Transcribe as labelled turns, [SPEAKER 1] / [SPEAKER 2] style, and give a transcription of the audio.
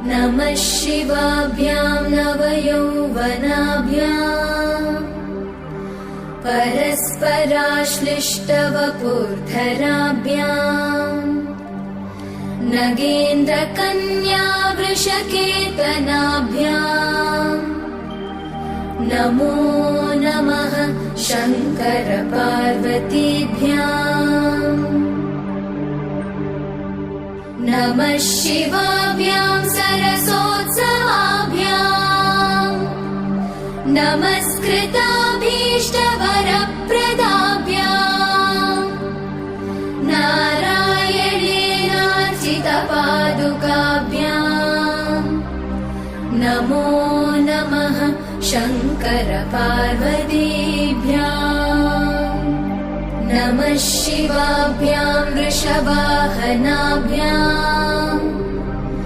[SPEAKER 1] नमः शिवाभ्यां नवयौवनाभ्याम् परस्पराश्लिष्टवपुर्धराभ्याम् नगेन्द्रकन्या वृषकेतनाभ्याम् नमो नमः शङ्कर पार्वतीभ्याम् नमः शिवाभ्यां सरसोत्सवाभ्याम् नमस्कृताभीष्टवरप्रदाभ्याम् नारायणेनार्चितपादुकाभ्याम् नमो नमः शङ्कर पार्वतीभ्याम् नमः शिवाभ्यां वृषवाहनाभ्याम्